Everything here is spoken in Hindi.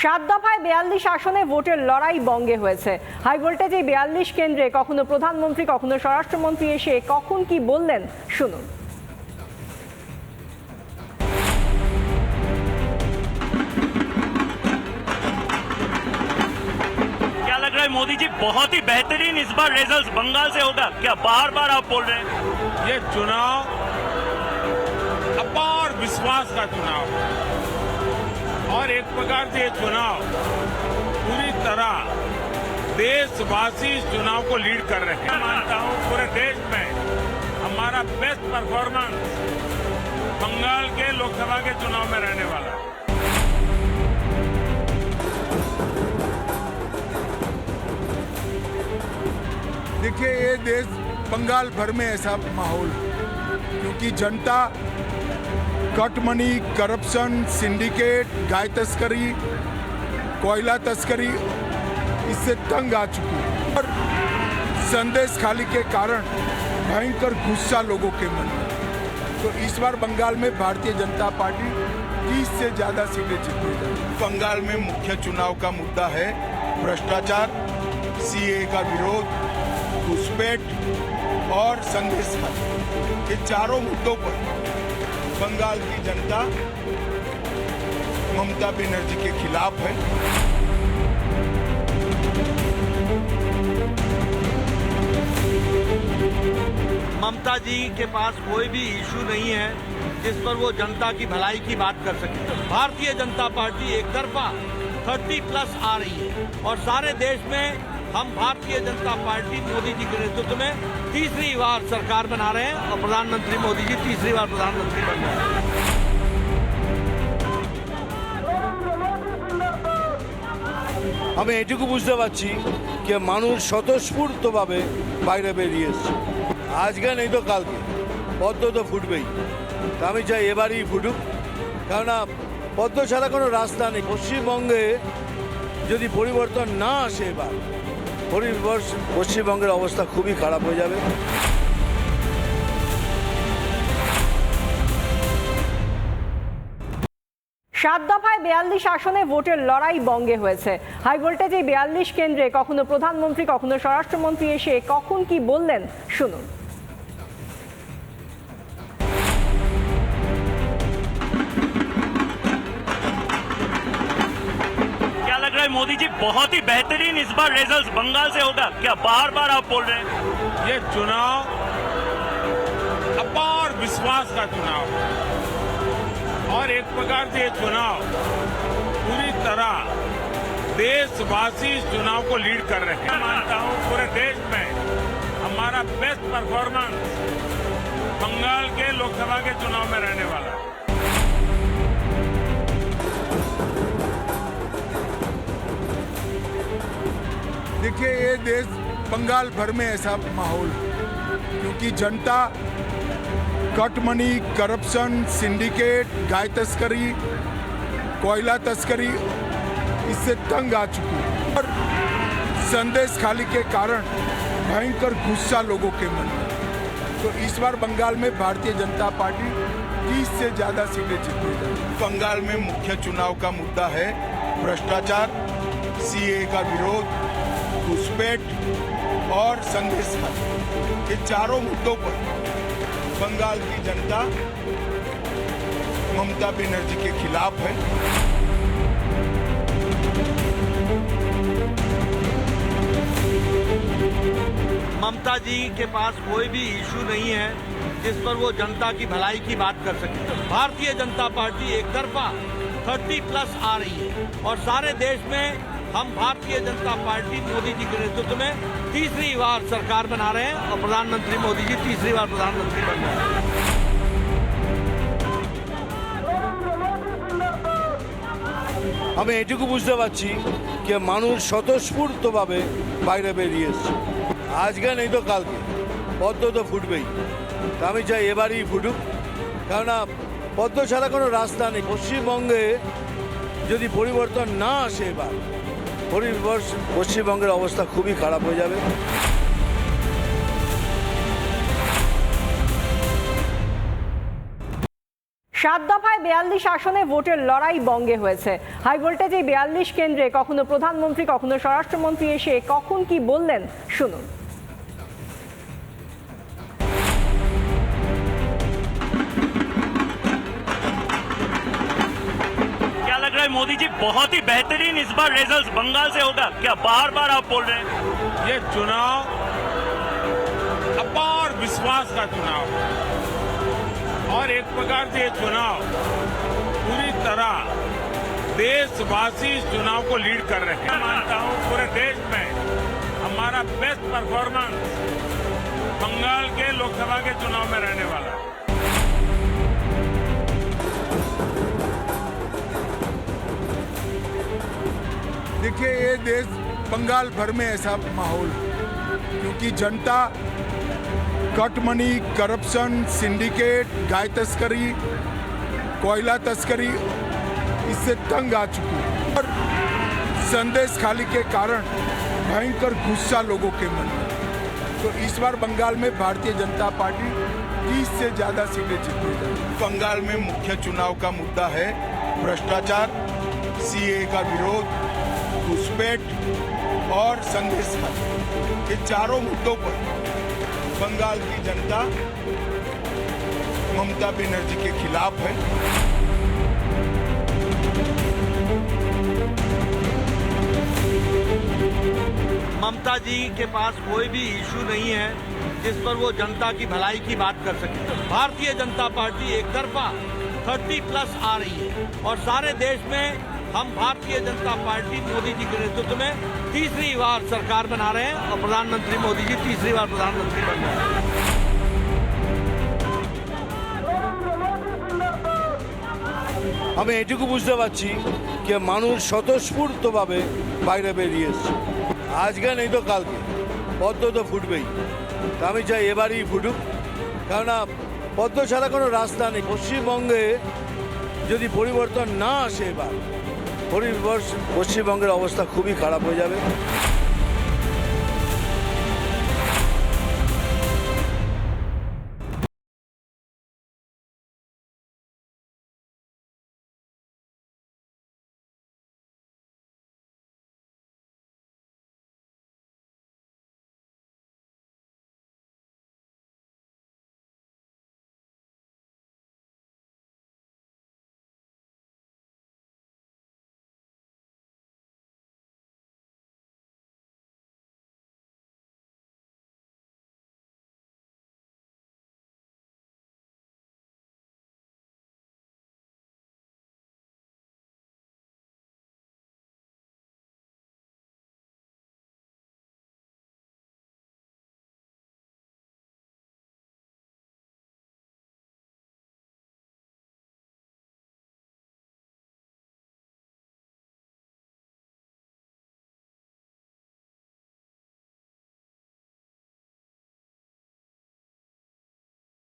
সাত দফায় ৪২ আসনে ভোটের লড়াই বঙ্গে হয়েছে। হাই ভোল্টেজ এই ৪২ কেন্দ্রে কখনো প্রধানমন্ত্রী কখনো স্বরাষ্ট্রমন্ত্রী এসে কখন কি বললেন শুনুন। क्या लग रहा है मोदी जी बहुत ही बेहतरीन इस बार रिजल्ट बंगाल से होगा क्या? बार बार आप बोल रहे हैं ये चुनाव अपार विश्वास का चुनाव है और एक प्रकार से ये चुनाव पूरी तरह देशवासी इस चुनाव को लीड कर रहे हैं। मैं मानता हूँ पूरे देश में हमारा बेस्ट परफॉर्मेंस बंगाल के लोकसभा के चुनाव में रहने वाला है। देखिए, ये देश बंगाल भर में ऐसा माहौल है क्योंकि जनता कटमनी, करप्शन, सिंडिकेट, गाय तस्करी, कोयला तस्करी इससे तंग आ चुकी है और संदेश खाली के कारण भयंकर गुस्सा लोगों के मन में। तो इस बार बंगाल में भारतीय जनता पार्टी 30 से ज्यादा सीटें जीतने जा रही है। बंगाल में मुख्य चुनाव का मुद्दा है भ्रष्टाचार, सीए का विरोध, घुसपैठ और संदेश खाली। ये चारों मुद्दों पर बंगाल की जनता ममता बनर्जी के खिलाफ है। ममता जी के पास कोई भी इशू नहीं है जिस पर वो जनता की भलाई की बात कर सके। भारतीय जनता पार्टी एक तरफा 30+ आ रही है और सारे देश में हम भारतीय जनता पार्टी मोदी जी के नेतृत्व में तीसरी बार सरकार बना रहे हैं और प्रधानमंत्री मोदी जी तीसरी बार प्रधानमंत्री बन रहे हैं। আমি এটুকু বুঝতে পারছি যে মানুষ স্বতঃস্ফূর্তভাবে বাইরে বেরিয়ে এসছে। আজকে নেই তো কালকে পদ্ম তো ফুটবেই। তা আমি চাই এবারই ফুটুক, কেননা পদ্ম ছাড়া কোনো রাস্তা নেই। পশ্চিমবঙ্গে যদি পরিবর্তন না আসে এবার পশ্চিমবঙ্গের অবস্থা খুবই খারাপ হয়ে যাবে। সাত দফায় ৪২ আসনে ভোটের লড়াই বঙ্গে হয়েছে। হাই ভোল্টেজ এই ৪২ কেন্দ্রে কখনো প্রধানমন্ত্রী কখনো স্বরাষ্ট্রমন্ত্রী এসে কখন কি বললেন শুনুন। क्या लग रहा है मोदी जी बहुत ही बेहतरीन इस बार रिजल्ट बंगाल से होगा क्या? बार बार आप बोल रहे हैं ये चुनाव अपार विश्वास का चुनाव है और एक प्रकार से ये चुनाव पूरी तरह देशवासी इस चुनाव को लीड कर रहे हैं। मैं मानता हूँ पूरे देश में हमारा बेस्ट परफॉर्मेंस बंगाल के लोकसभा के चुनाव में रहने वाला है। देखिए, ये देश बंगाल भर में ऐसा माहौल है क्योंकि जनता कटमनी, करप्शन, सिंडिकेट, गाय तस्करी, कोयला तस्करी इससे तंग आ चुकी है और संदेश खाली के कारण भयंकर गुस्सा लोगों के मन में। तो इस बार बंगाल में भारतीय जनता पार्टी 30 से ज्यादा सीटें जीतने जा रही है। बंगाल में मुख्य चुनाव का मुद्दा है भ्रष्टाचार, सीए का विरोध, घुसपैठ और संदेश खाली। ये चारों मुद्दों पर बंगाल की जनता ममता बनर्जी के खिलाफ है। ममता जी के पास कोई भी इशू नहीं है जिस पर वो जनता की भलाई की बात कर सके। भारतीय जनता पार्टी एक तरफा 30+ आ रही है और सारे देश में हम भारतीय जनता पार्टी मोदी जी के नेतृत्व में तीसरी बार सरकार बना रहे हैं और प्रधानमंत्री मोदी जी तीसरी बार प्रधानमंत्री बन रहे हैं। আমি এটুকু বুঝতে পারছি যে মানুষ স্বতঃস্ফূর্তভাবে বাইরে বেরিয়ে এসছে। আজকে নেই তো কালকে পদ্ম তো ফুটবেই। তা আমি চাই এবারই ফুটুক, কেননা পদ্ম ছাড়া কোনো রাস্তা নেই। পশ্চিমবঙ্গে যদি পরিবর্তন না আসে এবার পশ্চিমবঙ্গের অবস্থা খুবই খারাপ হয়ে যাবে। 7 দফায় 42 আসনে ভোটের লড়াই বঙ্গে হয়েছে। হাই ভোল্টেজ এই 42 কেন্দ্রে কখনো প্রধানমন্ত্রী কখনো স্বরাষ্ট্রমন্ত্রী এসে কখন কি বললেন শুনুন। क्या लग रहा है मोदी जी बहुत ही बेहतरीन इस बार रिजल्ट बंगाल से होगा क्या? बार बार आप बोल रहे हैं ये चुनाव अपार विश्वास का चुनाव है और एक प्रकार से ये चुनाव पूरी तरह देशवासी इस चुनाव को लीड कर रहे हैं। मैं मानता हूं पूरे देश में हमारा बेस्ट परफॉर्मेंस बंगाल के लोकसभा के चुनाव में रहने वाला है। देखिए ये देश बंगाल भर में ऐसा माहौल है क्योंकि जनता कट मनी, करप्शन, सिंडिकेट, गाय तस्करी, कोयला तस्करी इससे तंग आ चुकी है और संदेश खाली के कारण भयंकर गुस्सा लोगों के मन में। तो इस बार बंगाल में भारतीय जनता पार्टी 30 से ज्यादा सीटें जीतने जा रही है। बंगाल में मुख्य चुनाव का मुद्दा है भ्रष्टाचार, सीए का विरोध, घुसपैठ और संदेश खाली। ये चारों मुद्दों पर बंगाल की जनता ममता बनर्जी के खिलाफ है। ममता जी के पास कोई भी इशू नहीं है जिस पर वो जनता की भलाई की बात कर सके। भारतीय जनता पार्टी एक तरफा 30+ आ रही है और सारे देश में हम भारतीय जनता पार्टी मोदी जी के नेतृत्व में तीसरी बार सरकार बना रहे हैं और प्रधानमंत्री मोदी जी तीसरी बार प्रधानमंत्री बन रहे हैं। আমি এটুকু বুঝতে পারছি যে মানুষ স্বতঃস্ফূর্তভাবে বাইরে বেরিয়ে এসছে। আজকে নেই তো কালকে পদ্ম তো ফুটবেই। তা আমি চাই এবারই ফুটুক, কেননা পদ্ম ছাড়া কোনো রাস্তা নেই। পশ্চিমবঙ্গে যদি পরিবর্তন না আসে এবার পশ্চিমবঙ্গের অবস্থা খুবই খারাপ হয়ে যাবে।